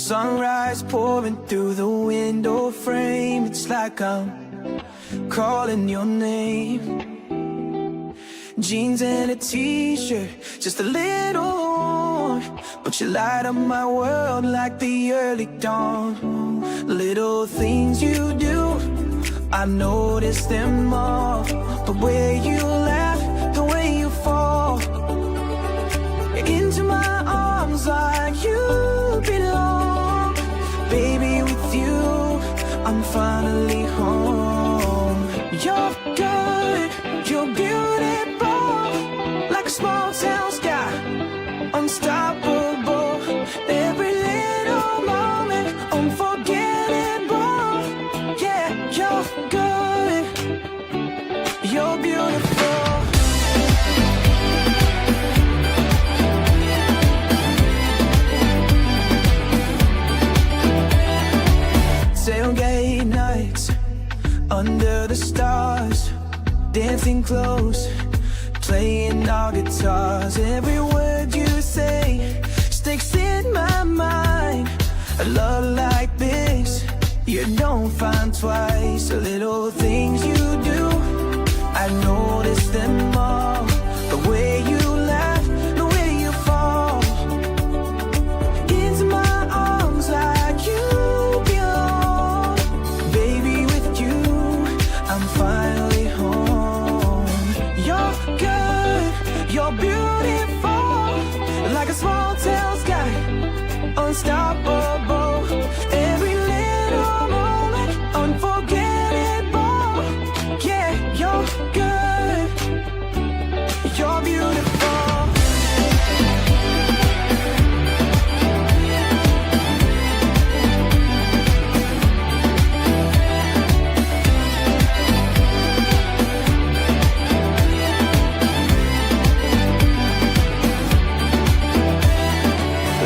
Sunrise pouring through the window frame. It's like I'm calling your name. Jeans and a t-shirt, just a little warm, but you light up my world like the early dawn. Little things you do, I notice them all. The way you laugh, the way you fall into my arms like you belong. Baby, with you, I'm finally home. You're good, you're beautiful, like a small town sky, unstoppable. Every little moment, unforgettable. Yeah, you're good, you're beautiful. Tailgate nights under the stars, dancing close, playing our guitars. Every word you say sticks in my mind. A love like this you don't find twice. The little things you do, I notice them all. The way you laugh, the way you fall into my arms like you belong. Baby, with you, I'm finally home. You're good, you're beautiful, like a small town sky, unstoppable. Every little moment, unforgettable. Yeah, you're good, you're beautiful.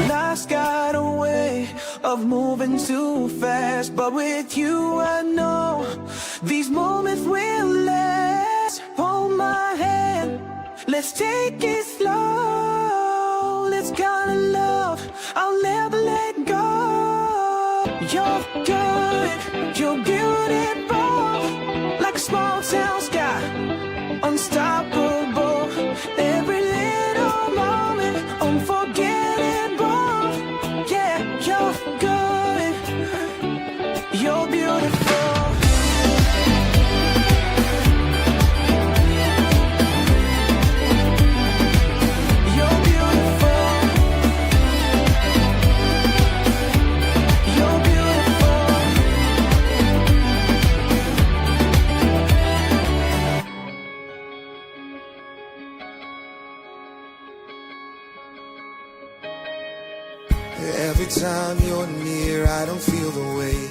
Life's got a way of moving too fast, but with you I know these moments will last. Hold my hand, let's take it slow. Let's kind of love I'll never let go. You're good, you're beautiful, like a small town sky, unstoppable. Every little moment, unforgettable. Yeah, you're good, you're beautiful. You're beautiful. You're beautiful. Every time you're near, I don't feel the way.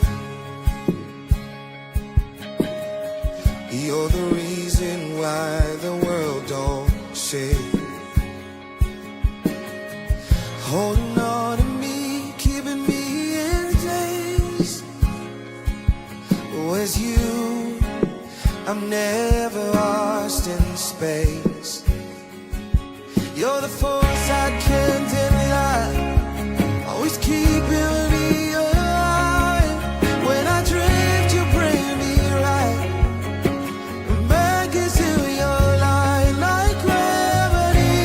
You're the reason why the world don't shake. Holding on to me, keeping me in place. Was you, I'm never lost in space. You're the force I can't deny, always keeping me alive. When I drift, you bring me right back into your light like gravity.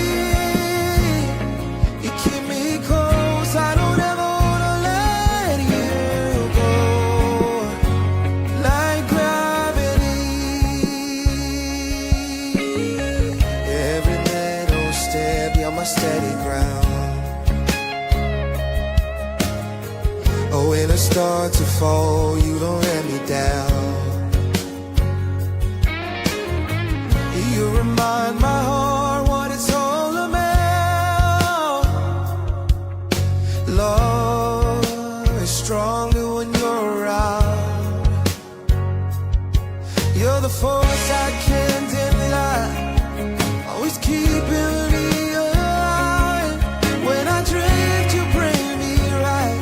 You keep me close, I don't ever wanna let you go. Like gravity. Every little step, you're my steady ground. Oh, when I start to fall, you don't let me down. You remind my heart what it's all about. Love is stronger when you're around. You're the force I can't deny, always keeping me alive. When I drift, you bring me right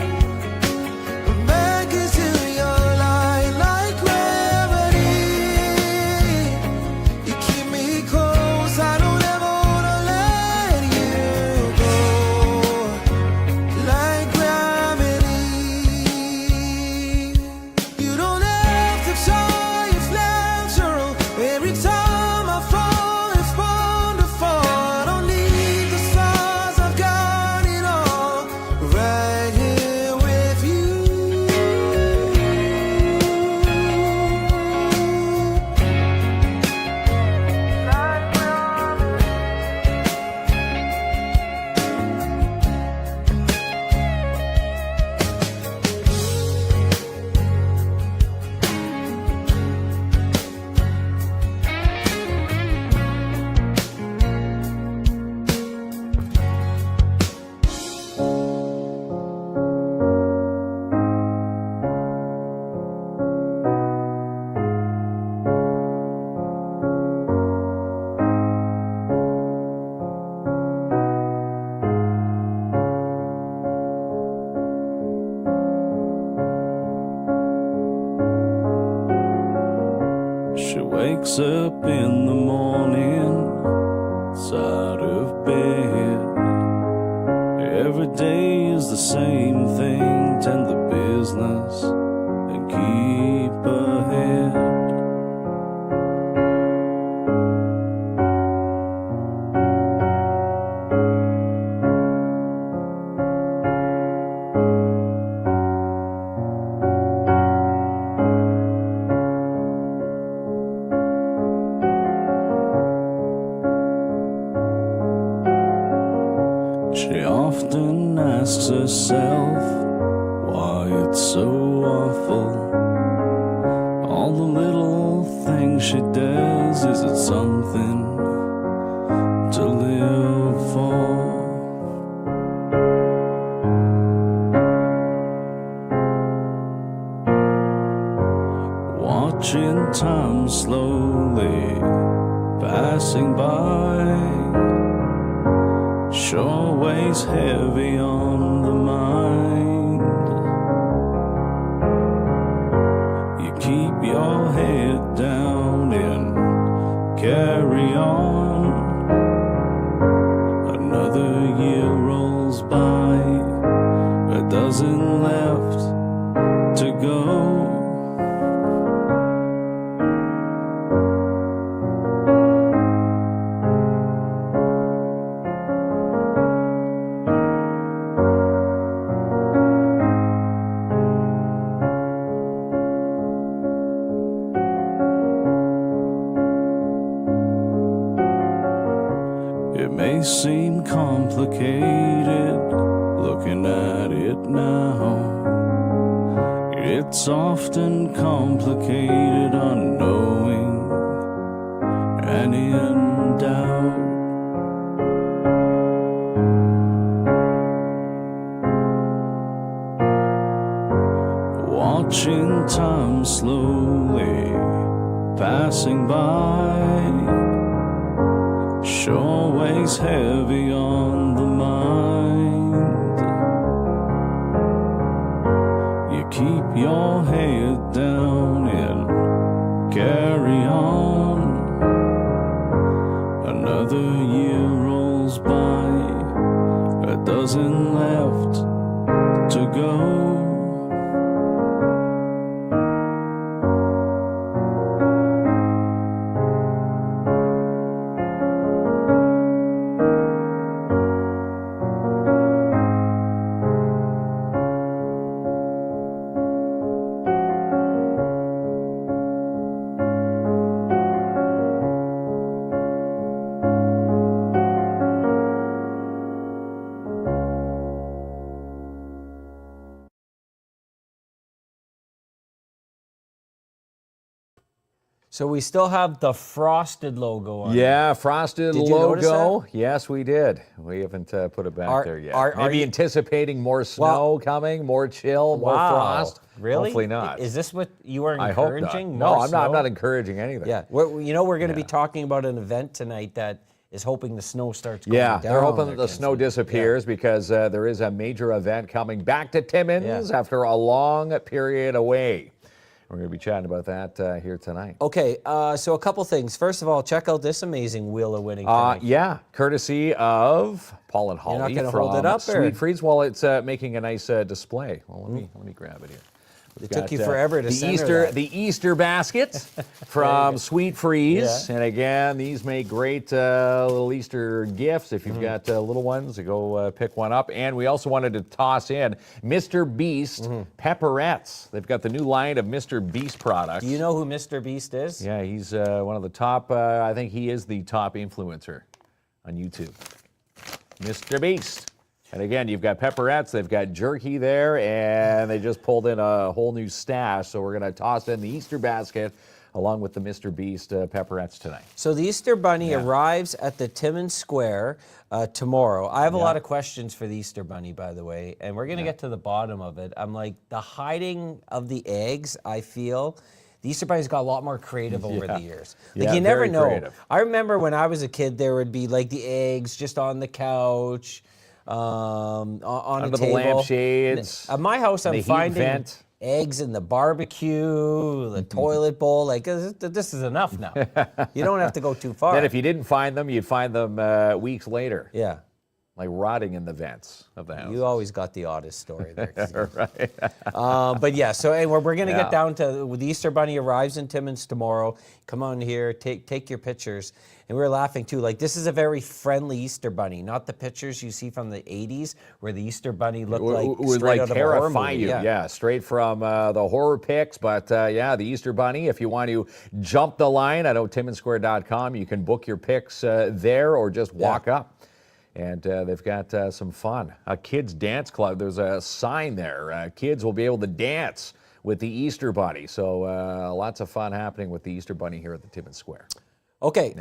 back into your light like gravity. You keep me close, I don't wakes up in the morning, side of bed. Every day is the same thing, tend the business and keep ahead. She often asks herself why it's so awful. All the little things she does, is it something to live for? Watching time slowly passing by sure weighs heavy on the mind. You keep your head down and carry on. Another year rolls by, a dozen left to go. It may seem complicated looking at it now. It's often complicated unknowing and in doubt. Watching time slowly passing by sure weighs heavy on the mind. You keep your head down and carry on. Another year rolls by, a dozen left to go. So we still have the frosted logo on. Yeah, frosted Did you notice logo. that? Yes, we did. We haven't put it back there yet. are Maybe you- anticipating more snow coming, more chill, more frost. Really? Hopefully not. Is this what you are I hope encouraging? not. No, More I'm not. I'm snow? not encouraging anything. Yeah, we're going to be Yeah. talking about an event tonight that is hoping the snow starts going Yeah, down. they're hoping there, that the snow Kinsley. disappears because there is a major event coming back to Timmins after a long period away. We're going to be chatting about that here tonight. Okay, so a couple things. First of all, check out this amazing Wheel of Winning. tonight. Yeah, courtesy of Paul and Holly not gonna from hold it up, or- Sweet Freez. Well, it's making a nice display. Well, let me grab it here. We've It took you got, forever to the center Easter that. the Easter basket from Sweet Freez, Yeah. and again, these make great little Easter gifts if you've got little ones. Go pick one up. And we also wanted to toss in Mr. Beast pepperettes. They've got the new line of Mr. Beast products. Do you know who Mr. Beast is? Yeah, he's one of the top. I think he is the top influencer on YouTube. Mr. Beast. And again, you've got pepperettes, they've got jerky there, and they just pulled in a whole new stash. So we're going to toss in the Easter basket along with the Mr. Beast pepperettes tonight. So the Easter Bunny arrives at the Timmins Square tomorrow. I have a lot of questions for the Easter Bunny, by the way, and we're going to get to the bottom of it. I'm like, the hiding of the eggs, I feel, the Easter Bunny's got a lot more creative over the years. Like, Yeah, you never very know. creative. I remember when I was a kid, there would be like the eggs just on the couch, on Under a the table. lampshades, At my house, the I'm heat finding vent. eggs in the barbecue, the toilet bowl. Like, this is enough now. You don't have to go too far. Then if you didn't find them, you'd find them weeks later. Yeah. Like rotting in the vents of the house. You always got the oddest story there. Right. But yeah, so anyway, we're going to get down to the Easter Bunny arrives in Timmins tomorrow. Come on here, take your pictures. And we were laughing too. Like, this is a very friendly Easter Bunny, not the pictures you see from the 80s where the Easter Bunny looked like would straight out of a horror terrify movie. you. Yeah, straight from the horror pics. But yeah, the Easter Bunny, if you want to jump the line, I know timminsquare.com, you can book your pics there or just walk up. And they've got some fun. A kids dance club. There's a sign there. Kids will be able to dance with the Easter Bunny. So lots of fun happening with the Easter Bunny here at the Timmins Square. Okay,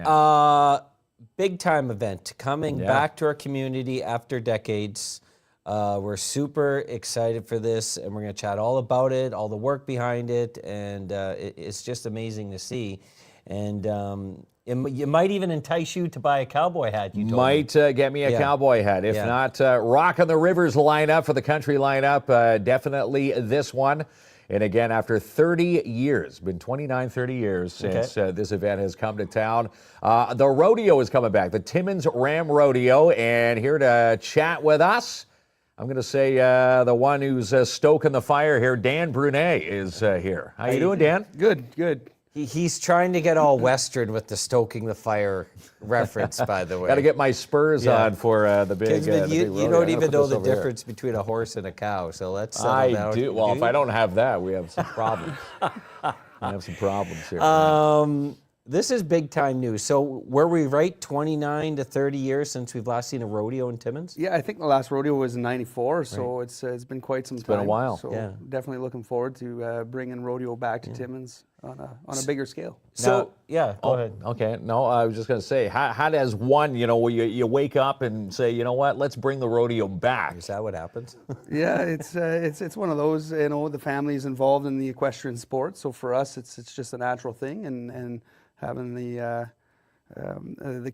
big time event coming back to our community after decades. We're super excited for this, and we're going to chat all about it, all the work behind it, and it's just amazing to see. And it might even entice you to buy a cowboy hat, you told me. Might get me a cowboy hat. If not, Rockin' the Rivers lineup for the country lineup, definitely this one. And again, after 30 years, been 29, 30 years since this event has come to town. The rodeo is coming back, the Timmins RAM Rodeo, and here to chat with us, I'm going to say the one who's stoking the fire here, Dan Brunet is here. How you doing, Dan? Good, good. He's trying to get all Western with the stoking the fire reference, by the way. Got to get my spurs on for the big. Kinsman, the big you rodeo. don't I'm even gonna know put the this over here. difference between a horse and a cow, so let's settle down. I do. Well, if I don't have that, we have some problems. I have some problems here. This is big time news. So were we right, 29 to 30 years since we've last seen a rodeo in Timmins? Yeah, I think the last rodeo was in '94, so it's been quite some time. been a while. So Yeah. definitely looking forward to bringing rodeo back to Timmins on a bigger scale. So, go ahead. Okay. No, I was just going to say, how does one, where you wake up and say, you know what, let's bring the rodeo back. Is that what happens? Yeah, it's one of those. The family's involved in the equestrian sport, so for us, it's just a natural thing, and having the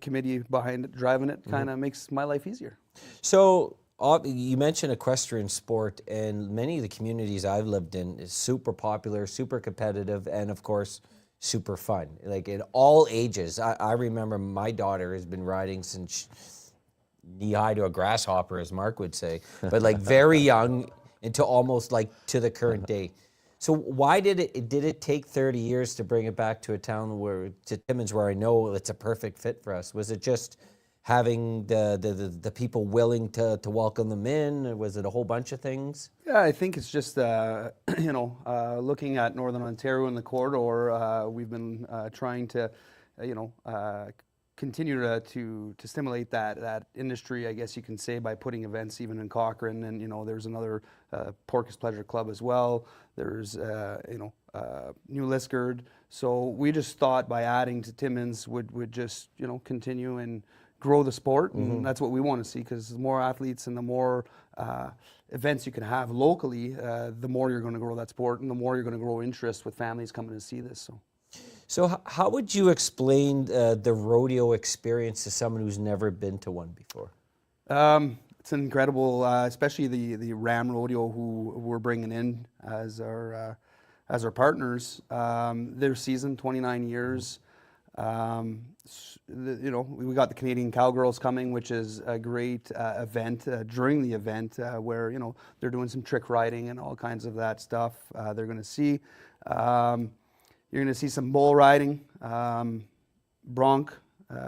committee behind it, driving it, kind of makes my life easier. So you mentioned equestrian sport, and many of the communities I've lived in is super popular, super competitive, and of course, super fun. Like in all ages. I remember my daughter has been riding since knee-high to a grasshopper, as Mark would say, but like very young into almost like to the current day. So why did it take 30 years to bring it back to a town to Timmins, where I know it's a perfect fit for us? Was it just having the people willing to welcome them in? Or was it a whole bunch of things? Yeah, I think it's just looking at Northern Ontario and the corridor. We've been trying to continue to stimulate that industry, I guess you can say, by putting events even in Cochrane, and there's another Porcus Pleasure Club as well. There's New Liskeard. So we just thought by adding to Timmins would just continue and grow the sport, and that's what we want to see, because the more athletes and the more events you can have locally, the more you're going to grow that sport, and the more you're going to grow interest with families coming to see this. So how would you explain the rodeo experience to someone who's never been to one before? It's incredible, especially the RAM Rodeo, who we're bringing in as our partners. Their season, 29 years. We got the Canadian Cowgirls coming, which is a great event during the event where they're doing some trick riding and all kinds of that stuff. They're going to see. You're going to see some bull riding, bronc,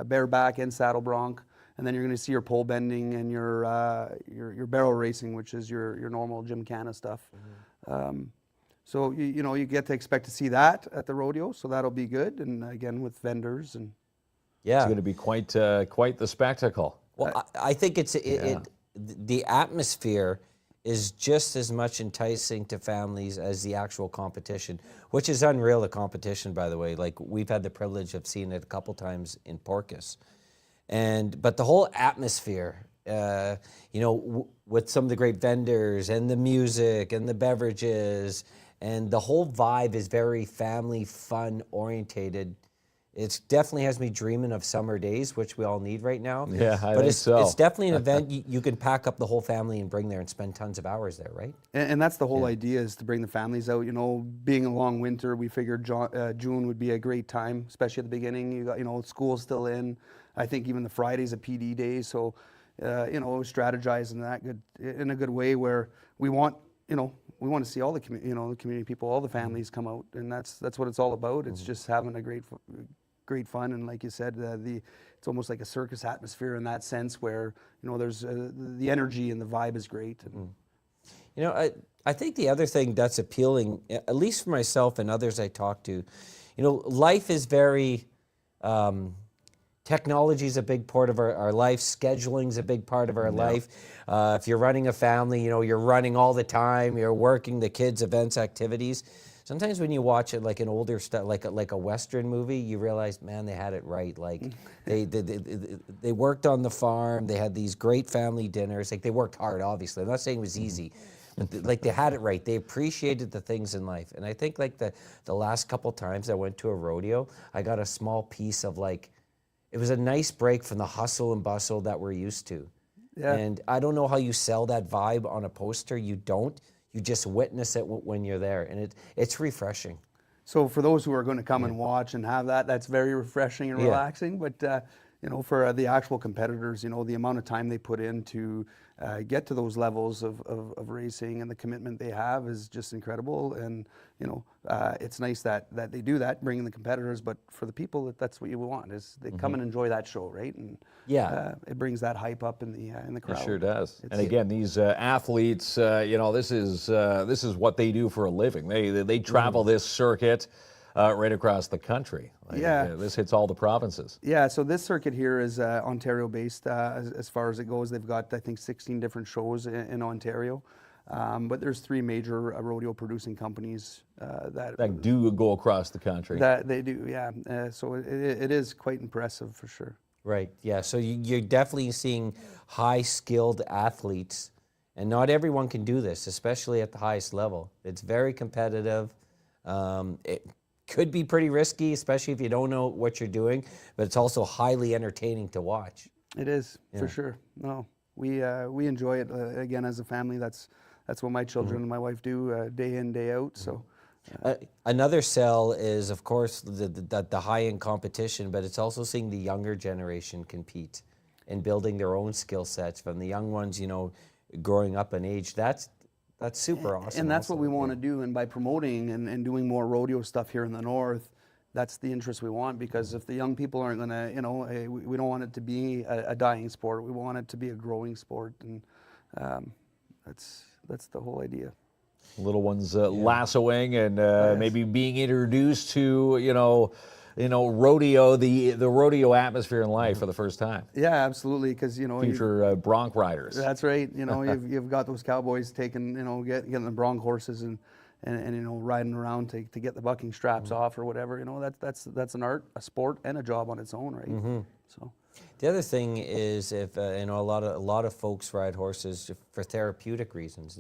bareback and saddle bronc, and then you're going to see your pole bending and your barrel racing, which is your normal gymkhana stuff. So you get to expect to see that at the rodeo, so that'll be good. And again, with vendors and Yeah, It's going to be quite the spectacle. well, I think the atmosphere is just as much enticing to families as the actual competition, which is unreal, the competition, by the way. Like, we've had the privilege of seeing it a couple times in Porcus. But the whole atmosphere, with some of the great vendors and the music and the beverages, and the whole vibe is very family fun orientated. It definitely has me dreaming of summer days, which we all need right now. Yeah, I but think it's, so. it's definitely an event you can pack up the whole family and bring there and spend tons of hours there, right? And that's the whole idea, is to bring the families out. You know, being a long winter, we figured June would be a great time, especially at the beginning. You got, you know, school's still in. I think even the Friday's a PD day, so you know, strategizing that in a good way, where we want, you know, we want to see all the the community people, all the families come out, and that's what it's all about. It's just having a great fun, and like you said, it's almost like a circus atmosphere in that sense, where, you know, there's the energy and the vibe is great. And, You know, I think the other thing that's appealing, at least for myself and others I talk to, you know, life is very, technology is a big part of our life. Scheduling is a big part of our life. If you're running a family, you know, you're running all the time, you're working, the kids, events, activities. Sometimes when you watch it like an older stuff, like a Western movie, you realize, man, they had it right. Like they worked on the farm, they had these great family dinners. Like, they worked hard, obviously. I'm not saying it was easy, but like, they had it right. They appreciated the things in life. And I think like the last couple times I went to a rodeo, I got a small piece of, like, it was a nice break from the hustle and bustle that we're used to. Yeah. And I don't know how you sell that vibe on a poster. You don't. You just witness it when you're there, and it's refreshing. So for those who are going to come and watch and have that, that's very refreshing and relaxing. But you know, for the actual competitors, you know, the amount of time they put in to get to those levels of racing, and the commitment they have is just incredible. And you know, it's nice that they do that, bringing the competitors. But for the people, that's what you want, is they come and enjoy that show, right? And it brings that hype up in the crowd. It sure does. And again, these athletes, you know, this is what they do for a living. They travel this circuit right across the country. Like, this hits all the provinces. Yeah, so this circuit here is Ontario-based as far as it goes. They've got, I think, 16 different shows in Ontario. But there's 3 major rodeo producing companies that do go across the country. That they do, yeah. So it is quite impressive for sure. Right, yeah. So you're definitely seeing high-skilled athletes, and not everyone can do this, especially at the highest level. It's very competitive. It could be pretty risky, especially if you don't know what you're doing, but it's also highly entertaining to watch. It is, for sure. No, we enjoy it. Again, as a family, that's what my children and my wife do day in, day out. So. Another sell is, of course, the high-end competition, but it's also seeing the younger generation compete and building their own skill sets from the young ones, you know, growing up in age. That's super awesome. And that's what we want to do. And by promoting and doing more rodeo stuff here in the north, that's the interest we want. Because if the young people aren't going to, you know, we don't want it to be a dying sport. We want it to be a growing sport. And that's the whole idea. Little ones lassoing and maybe being introduced to, you know, rodeo, the rodeo atmosphere in life for the first time. Yeah, absolutely. Because, you know, future bronc riders. That's right. You know, you've got those cowboys taking, you know, getting the bronc horses and you know, riding around to get the bucking straps off or whatever. You know, that's an art, a sport, and a job on its own, right? So. The other thing is, if you know, a lot of folks ride horses for therapeutic reasons.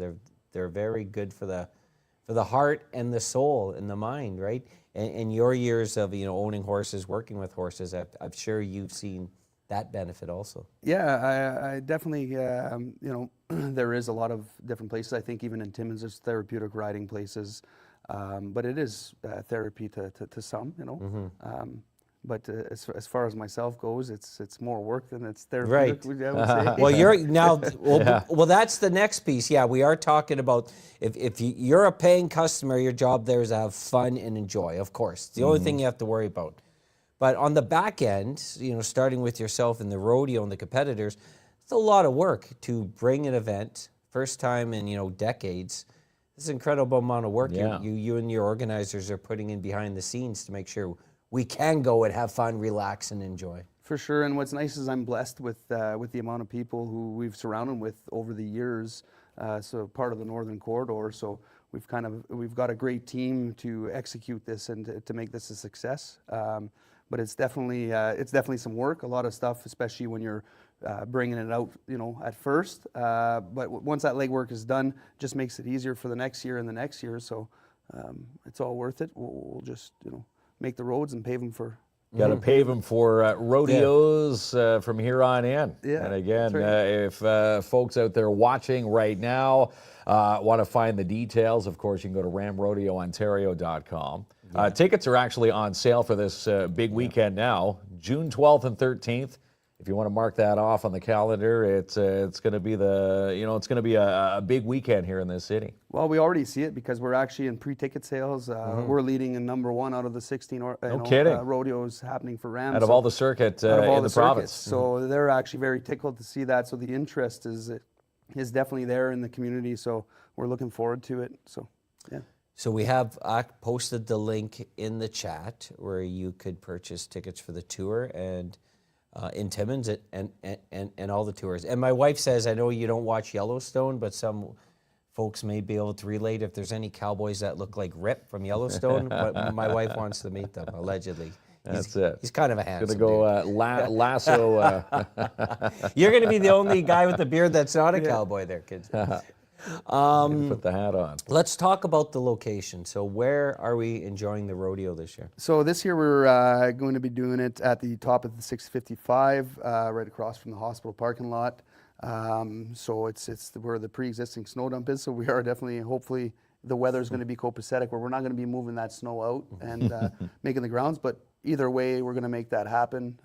They're very good for the heart and the soul and the mind, right? And your years of, you know, owning horses, working with horses, I'm sure you've seen that benefit also. Yeah, I definitely, you know, there is a lot of different places. I think even in Timmins there's therapeutic riding places, but it is therapy to some, you know. But as far as myself goes, it's more work than it's therapeutic. Right. I would say. Well, you're now. Well, that's the next piece. Yeah, we are talking about if you're a paying customer, your job there is to have fun and enjoy. Of course, it's the only thing you have to worry about. But on the back end, you know, starting with yourself and the rodeo and the competitors, it's a lot of work to bring an event, first time in, you know, decades. It's an incredible amount of work you and your organizers are putting in behind the scenes to make sure we can go and have fun, relax, and enjoy. For sure, and what's nice is I'm blessed with the amount of people who we've surrounded with over the years. So part of the Northern Corridor. So we've got a great team to execute this and to make this a success. But it's definitely some work, a lot of stuff, especially when you're bringing it out, you know, at first. But once that legwork is done, it just makes it easier for the next year and the next year. So it's all worth it. We'll just, you know, make the roads and pave them for Got to pave them for rodeos from here on in. Yeah, And again, that's if folks out there watching right now want to find the details, of course, you can go to ramrodeoontario.com. Tickets are actually on sale for this big weekend now, June 12th and 13th. If you want to mark that off on the calendar, it's going to be it's going to be a big weekend here in this city. Well, we already see it because we're actually in pre-ticket sales. We're leading in #1 out of the 16 rodeos happening for RAM. Out of all the circuit in the province. So they're actually very tickled to see that. So the interest is definitely there in the community. So we're looking forward to it. So, yeah. So we have posted the link in the chat where you could purchase tickets for the tour and in Timmins and all the tours. And my wife says, I know you don't watch Yellowstone, but some folks may be able to relate if there's any cowboys that look like Rip from Yellowstone. But my wife wants to meet them, allegedly. That's it. He's kind of a handsome Gonna go lasso. You're going to be the only guy with the beard that's not a cowboy there, kids. Put the hat on. Let's talk about the location. So where are we enjoying the rodeo this year? So this year we're going to be doing it at the top of the 655, right across from the hospital parking lot. So it's where the pre-existing snow dump is. So we are definitely, hopefully, the weather's going to be copacetic where we're not going to be moving that snow out and making the grounds. But either way, we're going to make that happen.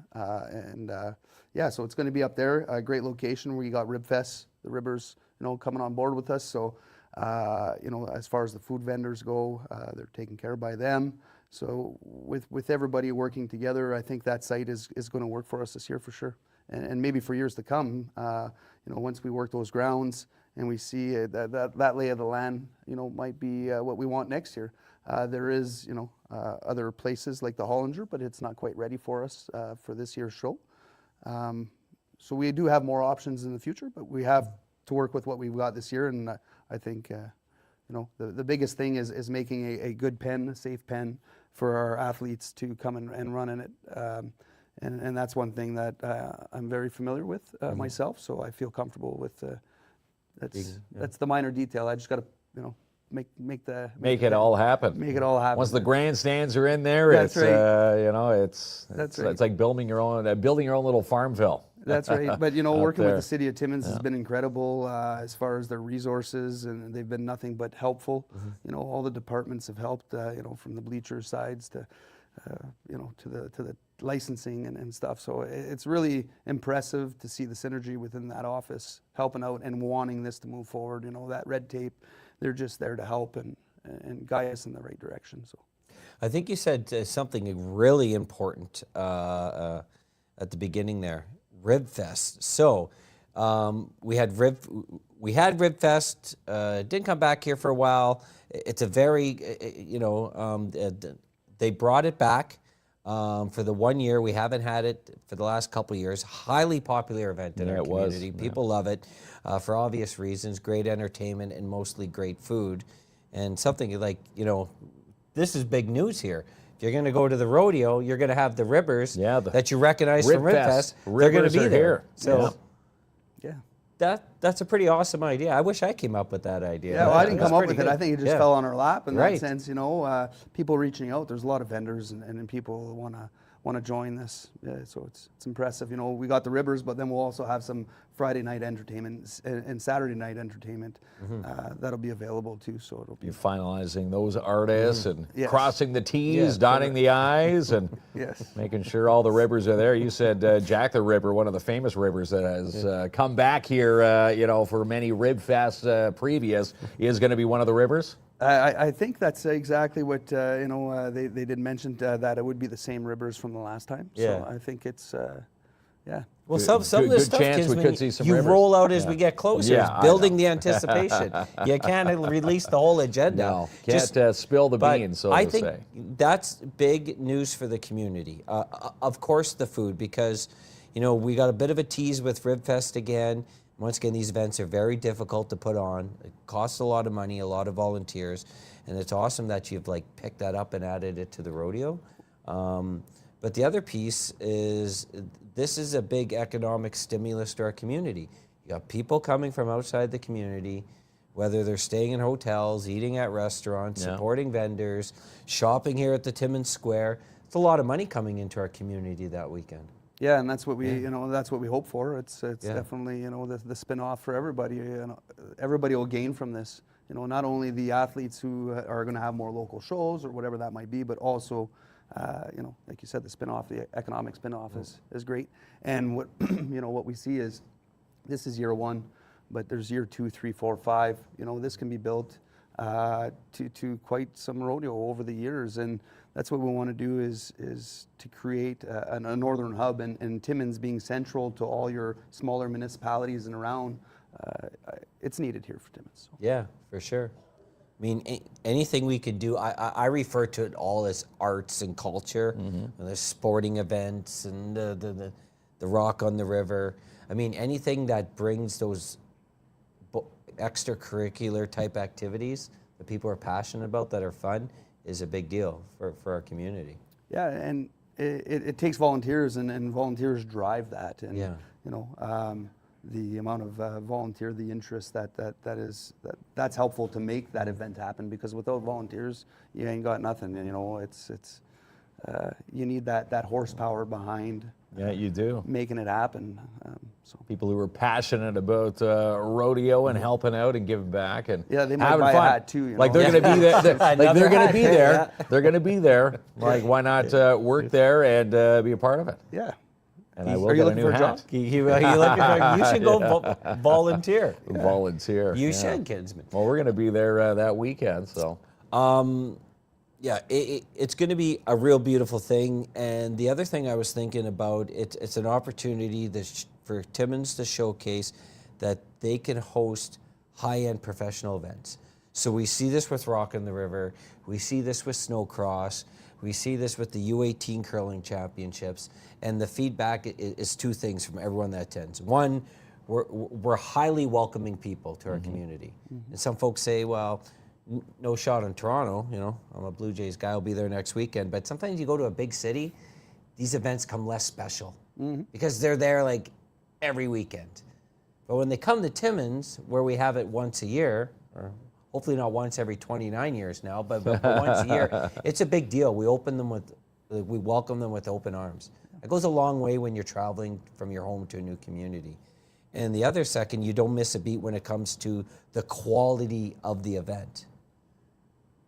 Yeah, so it's going to be up there. A great location where you got Rib Fest, the Ribbers, coming on board with us. So, as far as the food vendors go, they're taken care of by them. So with everybody working together, I think that site is going to work for us this year for sure. And maybe for years to come, once we work those grounds and we see that lay of the land, might be what we want next year. There is, other places like the Hollinger, but it's not quite ready for us for this year's show. So we do have more options in the future, but we have to work with what we've got this year. And I think, the biggest thing is making a good pen, a safe pen for our athletes to come and run in it. And that's one thing that I'm very familiar with myself. So I feel comfortable with that's the minor detail. I just got to, make it all happen. Make it all happen. Once the grandstands are in there, That's it's right. it's like building your own little Farmville. That's right. But, working there. with the city of Timmins has been incredible as far as their resources, and they've been nothing but helpful. All the departments have helped, from the bleacher sides to, to the licensing and stuff. So it's really impressive to see the synergy within that office helping out and wanting this to move forward. That red tape, they're just there to help and guide us in the right direction. So I think you said something really important at the beginning there. Rib Fest. So we had Rib Fest. Didn't come back here for a while. It's a very, they brought it back for the 1 year. We haven't had it for the last couple of years. Highly popular event in our community. People love it for obvious reasons. Great entertainment and mostly great food. And something like, this is big news here. If you're going to go to the rodeo, you're going to have the Ribbers that you recognize from Rib Fest. They're going to be there. So, that's a pretty awesome idea. I wish I came up with that idea. Yeah, well, I didn't come up with good. it. I think it just fell on our lap in Right. that sense. People reaching out. There's a lot of vendors and people want to join this. Yeah, so it's impressive. We got the Ribbers, but then we'll also have some Friday night entertainment and Saturday night entertainment that'll be available too. So it'll be You're finalizing those artists and Yes. crossing the T's, dotting the I's, and making sure all the Ribbers are there. You said Jack the Ribber, one of the famous Ribbers that has come back here, for many Rib Fest previous, is going to be one of the Ribbers. I think that's exactly what they did mention that it would be the same Ribbers from the last time. Yeah. So I think it's Well, some of this stuff, chance kids, we when could see some you Ribbers. roll out as we get closer. Yeah, It's I building know. the anticipation. You can't release the whole agenda. No, can't spill the But beans, so I to think say. that's big news for the community. Of course, the food, because we got a bit of a tease with Rib Fest again. Once again, these events are very difficult to put on. It costs a lot of money, a lot of volunteers, and it's awesome that you've picked that up and added it to the rodeo. But the other piece is this is a big economic stimulus to our community. You got people coming from outside the community, whether they're staying in hotels, eating at restaurants, supporting vendors, shopping here at the Timmins Square. It's a lot of money coming into our community that weekend. Yeah, and that's what we, that's what we hope for. It's Yeah. definitely, the spin-off for everybody. Everybody will gain from this. Not only the athletes who are going to have more local shows or whatever that might be, but also, like you said, the spin-off, the economic spin-off is great. And what, what we see is, this is year one, but there's year 2, 3, 4, 5. This can be built to quite some rodeo over the years, and that's what we want to do is to create a northern hub, and Timmins being central to all your smaller municipalities and around. It's needed here for Timmins. So. Yeah, for sure. I mean, anything we could do, I refer to it all as arts and culture. There's sporting events and the Rock on the River. I mean, anything that brings those extracurricular type activities that people are passionate about, that are fun, is a big deal for our community. Yeah, and it takes volunteers, and volunteers drive that. And, Yeah. the amount of volunteer, the interest that's helpful to make that event happen, because without volunteers, you ain't got nothing. And, you need that horsepower behind. Yeah, you do. Making it happen. So People who are passionate about rodeo and helping out and giving back and Yeah, they might having buy a fun. hat too, Like they're going to be there. They're going to be there. Yeah. They're going to be there. Like, why not work there and be a part of it? yeah. And I will Are you get a looking new for a hat. job? You should go volunteer. Volunteer. You yeah. should, Kinsman. Well, we're going to be there that weekend, so. Yeah, it's going to be a real beautiful thing. And the other thing I was thinking about, it's an opportunity for Timmins to showcase that they can host high-end professional events. So we see this with Rock on the River. We see this with Snowcross. We see this with the U18 Curling Championships. And the feedback is two things from everyone that attends. One, we're highly welcoming people to our community. And some folks say, well, no shot in Toronto, I'm a Blue Jays guy, I'll be there next weekend. But sometimes you go to a big city, these events come less special because they're there like every weekend. But when they come to Timmins, where we have it once a year, or hopefully not once every 29 years now, but once a year, it's a big deal. We welcome them with open arms. It goes a long way when you're traveling from your home to a new community. And the other second, you don't miss a beat when it comes to the quality of the event.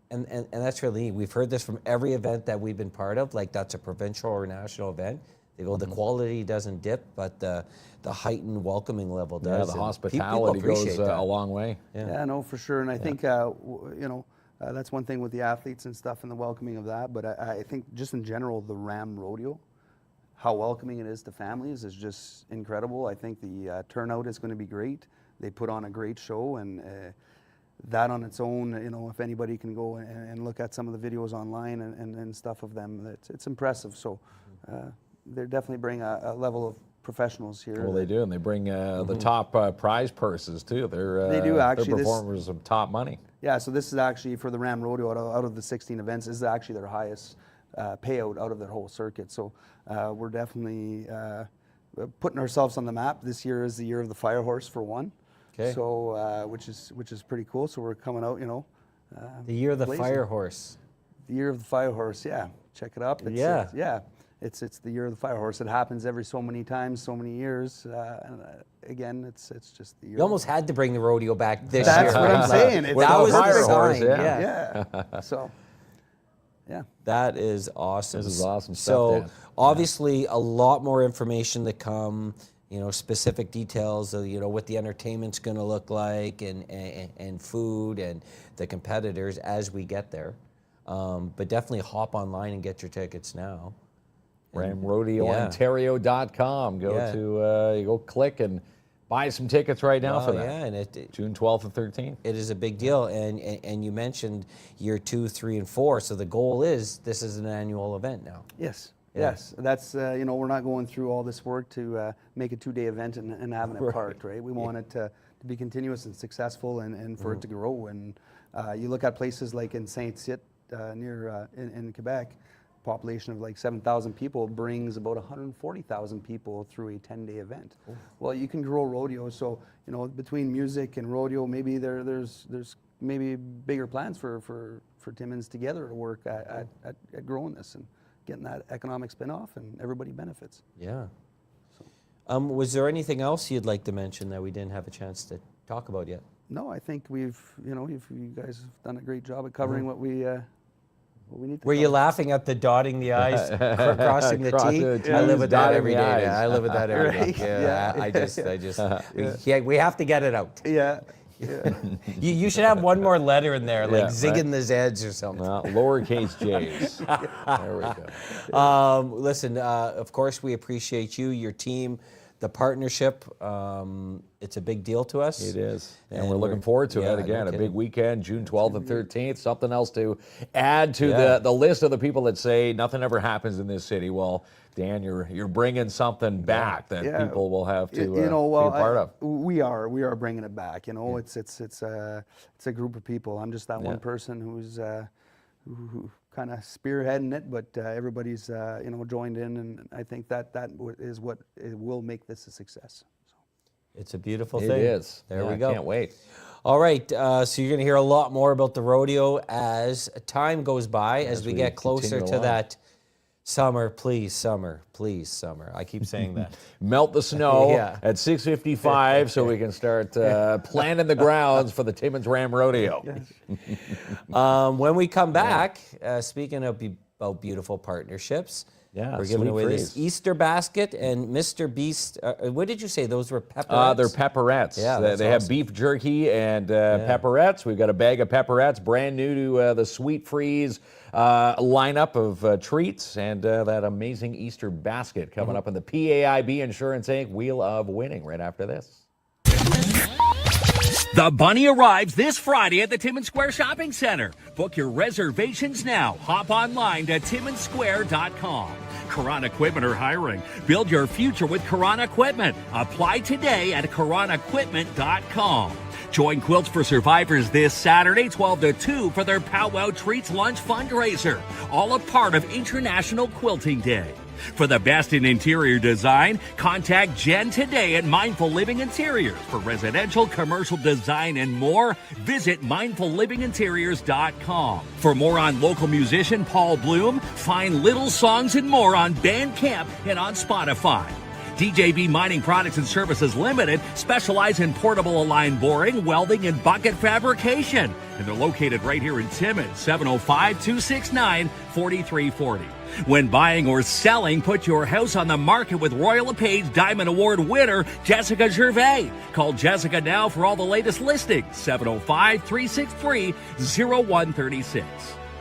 And that's really neat. We've heard this from every event that we've been part of, like that's a provincial or national event. They go, the quality doesn't dip, but the heightened welcoming level does. Yeah, the And hospitality people goes appreciate that. a long way. Yeah, no, for sure. And I think, that's one thing with the athletes and stuff and the welcoming of that. But I think just in general, the RAM Rodeo, how welcoming it is to families is just incredible. I think the turnout is going to be great. They put on a great show, and that on its own, if anybody can go and look at some of the videos online and stuff of them, it's impressive. So they definitely bring a level of professionals here. Well, they do, and they bring the top prize purses too. They do, actually. They're performers of top money. Yeah, so this is actually for the RAM Rodeo out of the 16 events. This is actually their highest payout out of their whole circuit. So we're definitely putting ourselves on the map. This year is the year of the fire horse for one. Okay. So which is pretty cool. So we're coming out, The year of the blazing. fire horse. The year of the fire horse. Yeah, check it up. It's the year of the fire horse. It happens every so many times, so many years. And again, it's just the year. You almost had to bring the rodeo back this year. That's what I'm saying. It's That was fire the horse, sign. yeah. Yeah. So. Yeah. That is awesome. This is awesome stuff, So Dan. obviously a lot more information to come, specific details of, what the entertainment's going to look like and food and the competitors as we get there. But definitely hop online and get your tickets now. RamRodeoOntario.com. You go click and buy some tickets right now for that. Yeah, and June 12th and 13th. it is a big deal. And you mentioned year 2, 3, and 4. So the goal is this is an annual event now. Yes. Yeah. Yes, that's we're not going through all this work to make a 2-day event and having it parked, right? We want it to be continuous and successful and for it to grow. And you look at places like in Saint-Cyr near in Quebec, population of like 7,000 people brings about 140,000 people through a 10-day event. Well, you can grow rodeo, so between music and rodeo, maybe there's maybe bigger plans for Timmins together to work at growing this and getting that economic spin-off, and everybody benefits. Yeah. Was there anything else you'd like to mention that we didn't have a chance to talk about yet? No, I think you guys have done a great job at covering what we need to Were you cover. laughing at the dotting the I's, crossing the Crossing T? the T's, I live with that dotting every the day. I's. Yeah, I live with that every day. Right. Yeah, we have to get it out. Yeah. You should have one more letter in there, like Yeah, zigging the Zeds or something. Well, lowercase j's. There we go. Listen, of course, we appreciate you, your team, the partnership. It's a big deal to us. It is. And And we're looking forward to yeah, it. Again, no a big kidding. weekend, June 12th and 13th. Something else to add to Yeah. the list of the people that say nothing ever happens in this city. Well, Dan, you're bringing something back that Yeah. people will have to You know, well, be a part of. we are bringing it back. You know, it's a group of people. I'm just that one person who's who kind of spearheading it, but everybody's joined in, and I think that is what it will make this a success. It's a beautiful It thing. is. There Yeah, we I go. can't wait. All right, so you're going to hear a lot more about the rodeo as time goes by, as we get closer continue to along. that summer, please, summer. I keep saying that. Melt the snow Yeah. at 6:55 so we can start planning the grounds for the Timmins RAM Rodeo. When we come back, speaking of about beautiful partnerships, Yeah, we're giving Sweet away this Freez. Easter basket and Mr. Beast. What did you say? Those were pepperettes? They're pepperettes. Yeah, they that's have awesome. beef jerky and pepperettes. We've got a bag of pepperettes, brand new to the Sweet Freez lineup of treats, and that amazing Easter basket coming Mm-hmm. up in the PAIB Insurance Inc. Wheel of Winning right after this. The Bunny arrives this Friday at the Timmins Square Shopping Center. Book your reservations now. Hop online to timminsquare.com. Karan Equipment are hiring. Build your future with Karan Equipment. Apply today at karanequipment.com. Join Quilts for Survivors this Saturday, 12 to 2, for their Powwow Treats Lunch fundraiser. All a part of International Quilting Day. For the best in interior design, contact Jen today at Mindful Living Interiors. For residential, commercial design, and more, visit mindfullivinginteriors.com. For more on local musician Paul Bloom, find Little Songs and more on Bandcamp and on Spotify. DJB Mining Products and Services Limited specialize in portable aligned boring, welding, and bucket fabrication. And they're located right here in Timmins, 705-269-4340. When buying or selling, put your house on the market with Royal LePage Diamond Award winner Jessica Gervais. Call Jessica now for all the latest listings, 705-363-0136.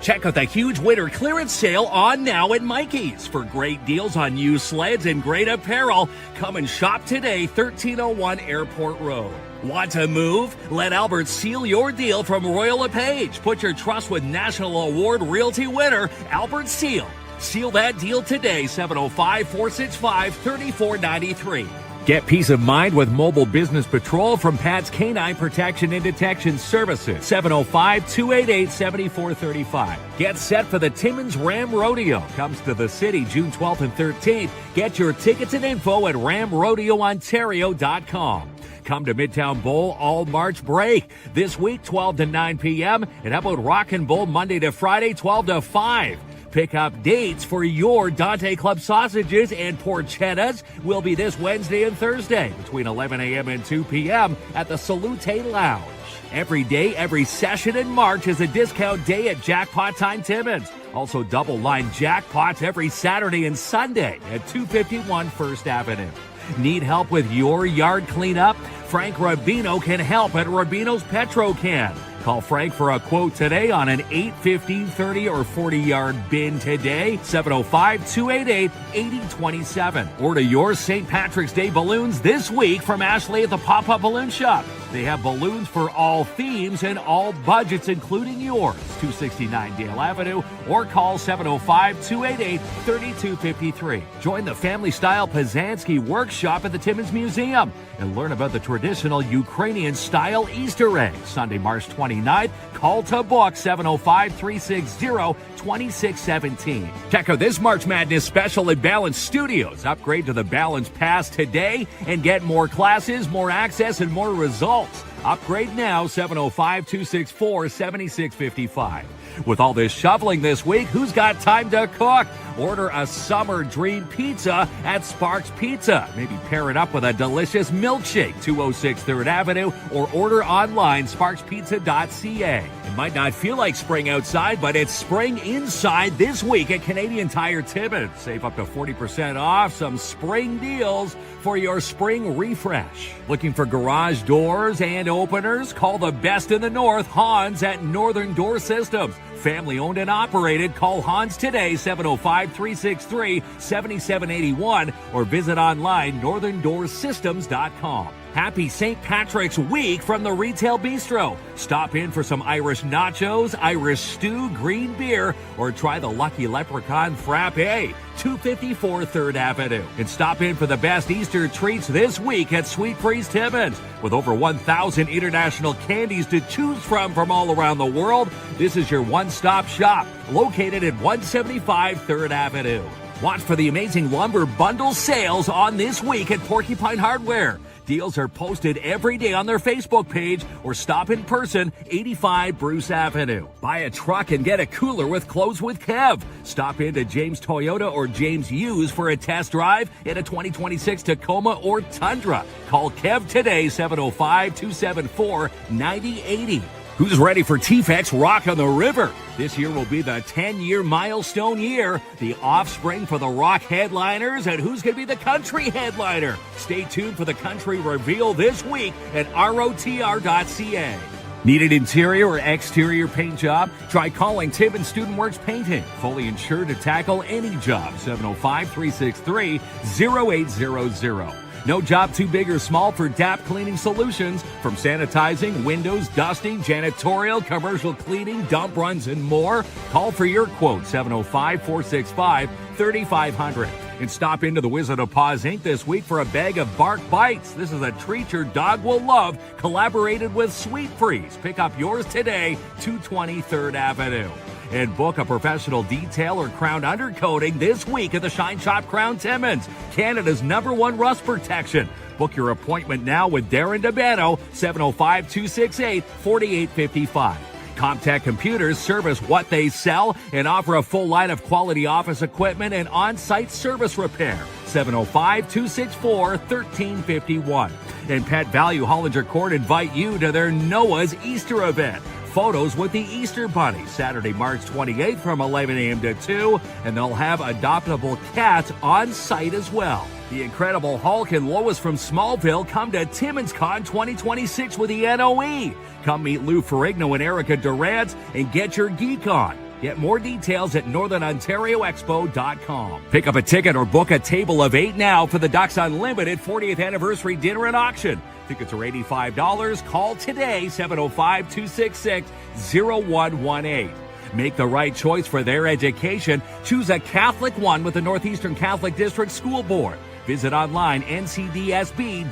Check out the huge winter clearance sale on now at Mikey's. For great deals on used sleds and great apparel, come and shop today, 1301 Airport Road. Want to move? Let Albert seal your deal from Royal LePage. Put your trust with National Award Realty winner Albert Seal. Seal that deal today, 705-465-3493. Get peace of mind with Mobile Business Patrol from Pat's Canine Protection and Detection Services, 705-288-7435. Get set for the Timmins Ram Rodeo. Comes to the city June 12th and 13th. Get your tickets and info at ramrodeoontario.com. Come to Midtown Bowl all March break. This week, 12 to 9 p.m. And how about Rockin' Bowl Monday to Friday, 12 to 5. Pick up dates for your Dante Club sausages and porchettas will be this Wednesday and Thursday between 11 a.m. and 2 p.m. at the Salute Lounge. Every day, every session in March is a discount day at Jackpot Time Timmins. Also double line jackpots every Saturday and Sunday at 251 First Avenue. Need help with your yard cleanup? Frank Rubino can help at Rubino's Petrocan. Call Frank for a quote today on an 8, 15, 30, or 40-yard bin today, 705-288-8027. Order your St. Patrick's Day balloons this week from Ashley at the Pop-Up Balloon Shop. They have balloons for all themes and all budgets, including yours. 269 Dale Avenue, or call 705-288-3253. Join the family-style Pazanski workshop at the Timmins Museum and learn about the traditional Ukrainian-style Easter egg. Sunday, March 29th. Call to book 705-360-2617. Check out this March Madness special at Balance Studios. Upgrade to the Balance Pass today and get more classes, more access, and more results. Upgrade now, 705-264-7655. With all this shoveling this week, who's got time to cook? Order a summer dream pizza at Sparks Pizza. Maybe pair it up with a delicious milkshake, 206 3rd Avenue, or order online, sparkspizza.ca. It might not feel like spring outside, but it's spring inside this week at Canadian Tire Timmins. Save up to 40% off some spring deals for your spring refresh. Looking for garage doors and openers? Call the best in the north, Hans at Northern Door Systems. Family owned and operated. Call Hans today, 705-363-7781, or visit online, northerndoorsystems.com. Happy St. Patrick's Week from the Retail Bistro. Stop in for some Irish nachos, Irish stew, green beer, or try the Lucky Leprechaun Frappe, 254 3rd Avenue. And stop in for the best Easter treats this week at Sweet Freez Timmins. With over 1,000 international candies to choose from all around the world, this is your one-stop shop, located at 175 3rd Avenue. Watch for the amazing lumber bundle sales on this week at Porcupine Hardware. Deals are posted every day on their Facebook page, or stop in person, 85 Bruce Avenue. Buy a truck and get a cooler with Close with Kev. Stop into James Toyota or James Hughes for a test drive in a 2026 Tacoma or Tundra. Call Kev today, 705-274-9080. Who's ready for TFX Rock on the River? This year will be the 10-year milestone year, the offspring for the rock headliners, and who's going to be the country headliner? Stay tuned for the country reveal this week at rotr.ca. Need an interior or exterior paint job? Try calling Timmins Student Works Painting. Fully insured to tackle any job. 705-363-0800. No job too big or small for DAP Cleaning Solutions. From sanitizing, windows, dusting, janitorial, commercial cleaning, dump runs, and more. Call for your quote, 705-465-3500. And stop into the Wizard of Paws Inc. this week for a bag of Bark Bites. This is a treat your dog will love, collaborated with Sweet Freez. Pick up yours today, 220 3rd Avenue. And book a professional detail or crown undercoating this week at the Shine Shop Crown Timmins, Canada's #1 rust protection. Book your appointment now with Darren DeBano, 705-268-4855. Comtech Computers service what they sell and offer a full line of quality office equipment and on-site service repair. 705-264-1351. And Pet Value Hollinger Court invite you to their Noah's Easter event. Photos with the Easter Bunny, Saturday, March 28th from 11 a.m. to 2, and they'll have adoptable cats on site as well. The Incredible Hulk and Lois from Smallville come to Timmins Con 2026 with the NOE. Come meet Lou Ferrigno and Erica Durant and get your geek on. Get more details at northernontarioexpo.com. Pick up a ticket or book a table of 8 now for the Ducks Unlimited 40th Anniversary Dinner and Auction. Tickets are $85. Call today, 705-266-0118. Make the right choice for their education. Choose a Catholic one with the Northeastern Catholic District School Board. Visit online, ncdsb.on.ca.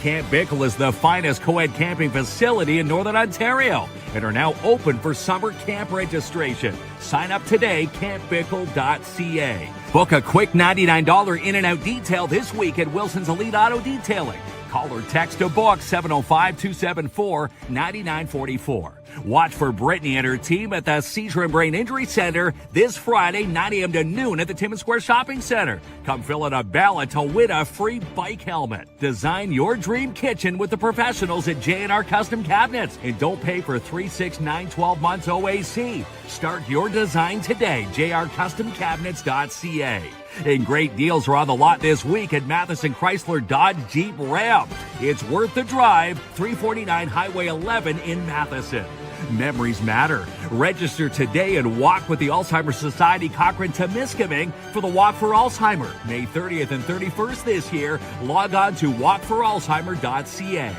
Camp Bickle is the finest co-ed camping facility in Northern Ontario and are now open for summer camp registration. Sign up today, campbickle.ca. Book a quick $99 in-and-out detail this week at Wilson's Elite Auto Detailing. Call or text to book 705-274-9944. Watch for Brittany and her team at the Seizure and Brain Injury Center this Friday, 9 a.m. to noon at the Timmins Square Shopping Center. Come fill in a ballot to win a free bike helmet. Design your dream kitchen with the professionals at J&R Custom Cabinets. And don't pay for 3, 6, 9, 12 months OAC. Start your design today, jrcustomcabinets.ca. And great deals are on the lot this week at Matheson Chrysler Dodge Jeep Ram. It's worth the drive, 349 Highway 11 in Matheson. Memories matter. Register today and walk with the Alzheimer's Society Cochrane-Temiskaming for the Walk for Alzheimer, May 30th and 31st this year. Log on to walkforalzheimer.ca.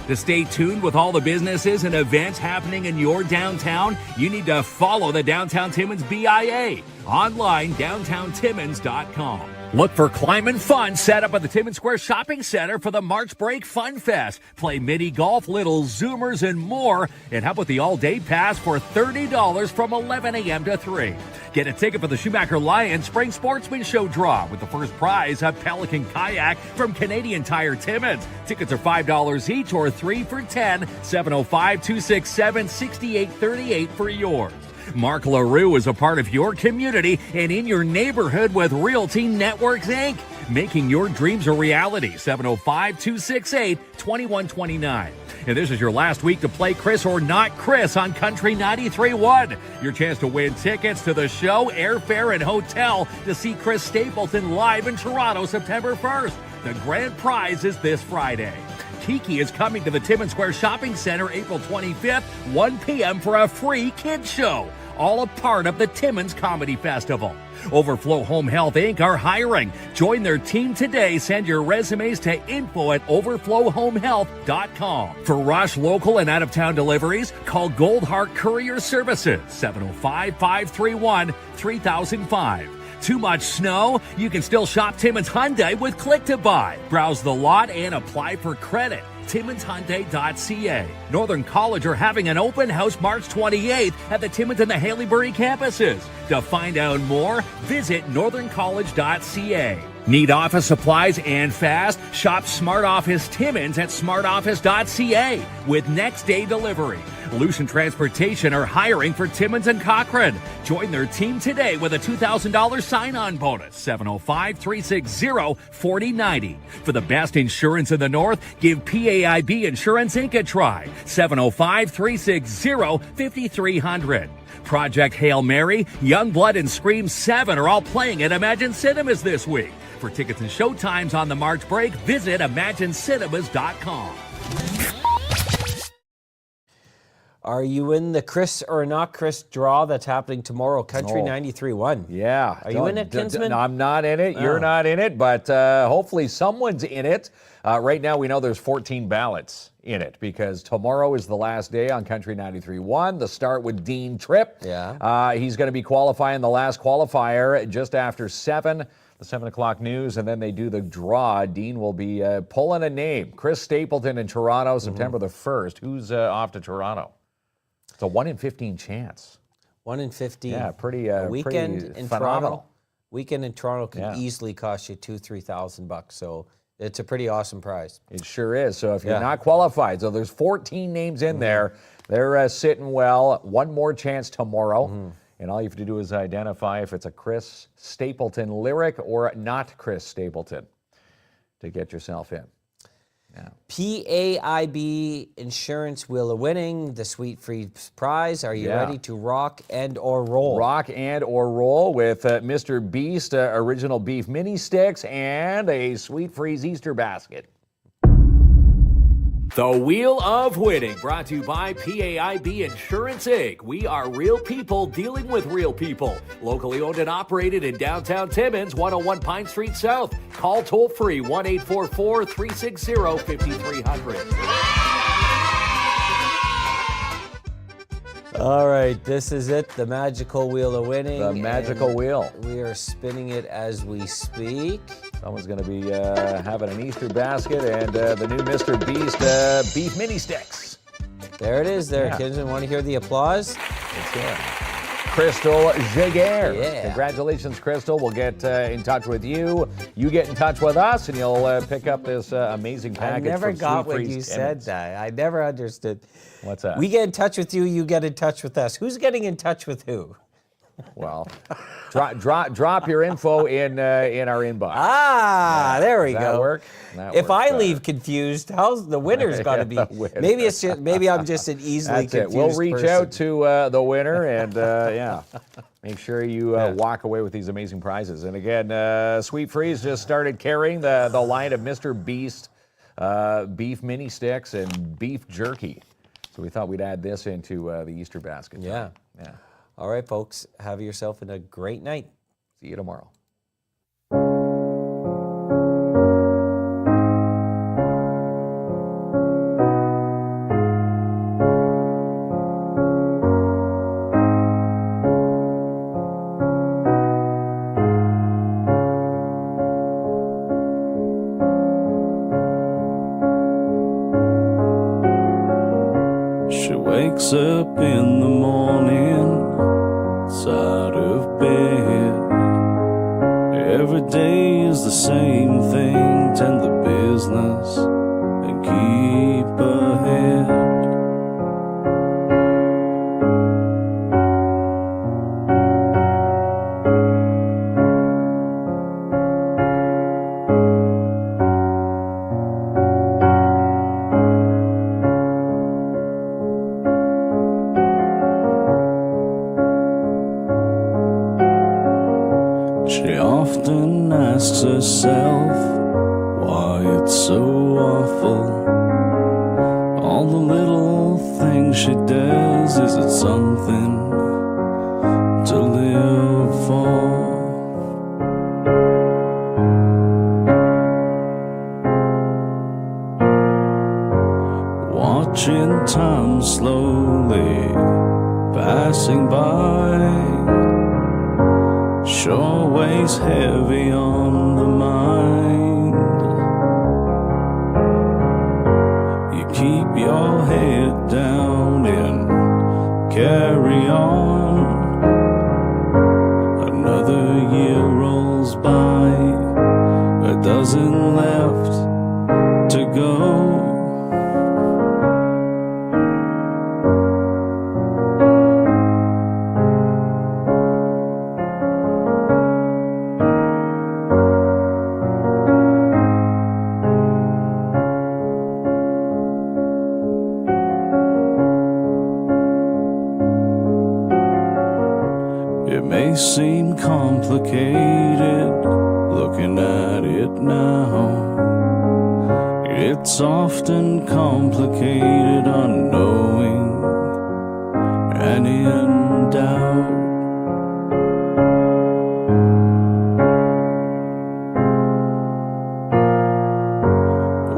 To stay tuned with all the businesses and events happening in your downtown, you need to follow the Downtown Timmins BIA. Online, downtowntimmins.com. Look for Climb Fun set up at the Timmins Square Shopping Center for the March Break Fun Fest. Play mini golf, little Zoomers, and more. And how about the all-day pass for $30 from 11 a.m. to 3? Get a ticket for the Schumacher Lions Spring Sportsman Show draw with the first prize, a Pelican kayak from Canadian Tire Timmins. Tickets are $5 each or 3 for $10. 705-267-6838 for yours. Mark LaRue is a part of your community and in your neighborhood with Realty Networks, Inc., making your dreams a reality. 705-268-2129. And this is your last week to play Chris or Not Chris on Country 93.1. Your chance to win tickets to the show, airfare, and hotel to see Chris Stapleton live in Toronto September 1st. The grand prize is this Friday. Kiki is coming to the Timmins Square Shopping Center April 25th, 1 p.m. for a free kids show. All a part of the Timmins Comedy Festival. Overflow Home Health Inc. are hiring. Join their team today. Send your resumes to info@overflowhomehealth.com. For Rush local and out-of-town deliveries, call Goldheart Courier Services, 705-531-3005. Too much snow? You can still shop Timmins Hyundai with Click to Buy. Browse the lot and apply for credit. TimminsHyundai.ca. Northern College are having an open house March 28th at the Timmins and the Haileybury campuses. To find out more, visit northerncollege.ca. Need office supplies and fast? Shop Smart Office Timmins at smartoffice.ca with next day delivery. Lucent Transportation are hiring for Timmins and Cochrane. Join their team today with a $2,000 sign-on bonus. 705-360-4090. For the best insurance in the North, give PAIB Insurance Inc. a try. 705-360-5300. Project Hail Mary, Youngblood, and Scream 7 are all playing at Imagine Cinemas this week. For tickets and showtimes on the March break, visit imaginecinemas.com. Are you in the Chris or Not Chris draw that's happening tomorrow? Country No. 93.1. Yeah. Are you in it, Kinsman? I'm not in it. You're not in it, but hopefully someone's in it. Right now, we know there's 14 ballots in it because tomorrow is the last day on Country 93.1. The start with Dean Tripp. Yeah. He's going to be qualifying the last qualifier just after 7, the 7 o'clock news, and then they do the draw. Dean will be pulling a name. Chris Stapleton in Toronto, September the 1st. Who's off to Toronto? It's a 1 in 15 chance. 1 in 15. Yeah, pretty a weekend pretty in phenomenal. Toronto. Weekend in Toronto can Yeah. easily cost you $2,000-3,000. So it's a pretty awesome prize. It sure is. So if you're Yeah. not qualified, so there's 14 names in there. They're sitting well. One more chance tomorrow. And all you have to do is identify if it's a Chris Stapleton lyric or not Chris Stapleton to get yourself in. Yeah. PAIB Insurance Wheel of Winning, the Sweet Freez prize. Are you Yeah. ready to rock and or roll? Rock and or roll with Mr. Beast original beef mini sticks and a Sweet Freez Easter basket. The Wheel of Winning, brought to you by PAIB Insurance Inc. We are real people dealing with real people. Locally owned and operated in downtown Timmins, 101 Pine Street South. Call toll free 1-844-360-5300. All right, this is it, the magical Wheel of Winning. The magical and wheel. We are spinning it as we speak. Someone's going to be having an Easter basket and the new Mr. Beast beef mini sticks. There it is there, Yeah. Kinsman. Want to hear the applause? Let's hear it. Crystal Jaguar. Yeah. Congratulations, Crystal. We'll get in touch with you. You get in touch with us, and you'll pick up this amazing I package. never from got Sweet when Freez you said Timmins. that. I never understood. What's that? We get in touch with you, you get in touch with us. Who's getting in touch with who? Well, drop your info in our inbox. Ah, there we Does go. that work? That If works I better. leave confused, how's the winner's got to be? the winner. Maybe it's just, maybe I'm just an easily That's it. confused We'll reach person. out to the winner and yeah, make sure you walk away with these amazing prizes. And again, Sweet Freez just started carrying the line of Mr. Beast beef mini sticks and beef jerky. So we thought we'd add this into the Easter basket. Yeah. Yeah. All right, folks. Have yourself a great night. See you tomorrow. wakes up in the morning, side of bed. Every day is the same thing, tend the business and keep ahead. She often asks herself why it's so awful. All the little things she does, is it something to live for? Watching time slowly passing by sure weighs heavy on the mind. You keep your head down and carry on. Another year rolls by, a dozen left to go. It may seem complicated looking at it now. It's often complicated, unknowing and in doubt.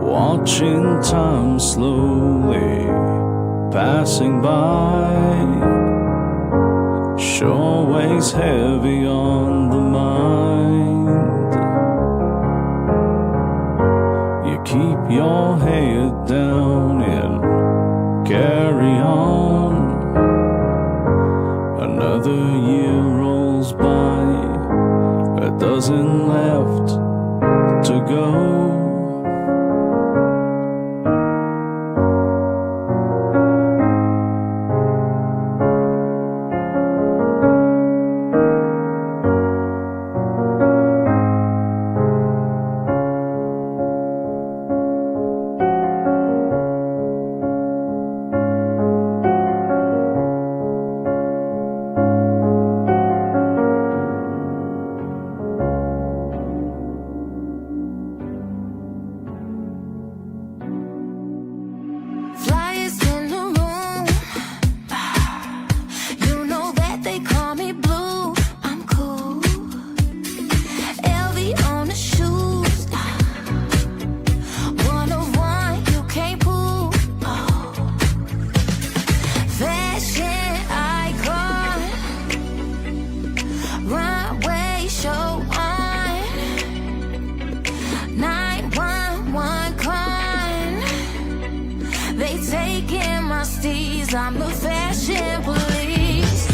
Watching time slowly passing by sure weighs heavy on the mind. You keep your head down and carry on. Another year rolls by, a dozen left to go. Flyers in the room, you know that they call me blue. I'm cool. LV on the shoes, one of one you can't pull. Fashion icon, runway show on, 911 con. They taking my steez, I'm the fashion police.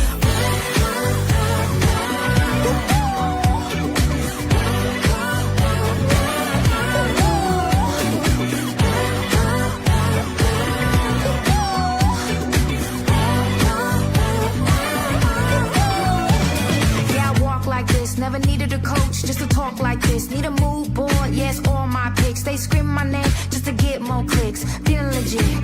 Yeah, I walk like this, never needed a coach just to talk like this. Need a mood board, yes, all my pics. They scream my name just to get more clicks. Feeling legit.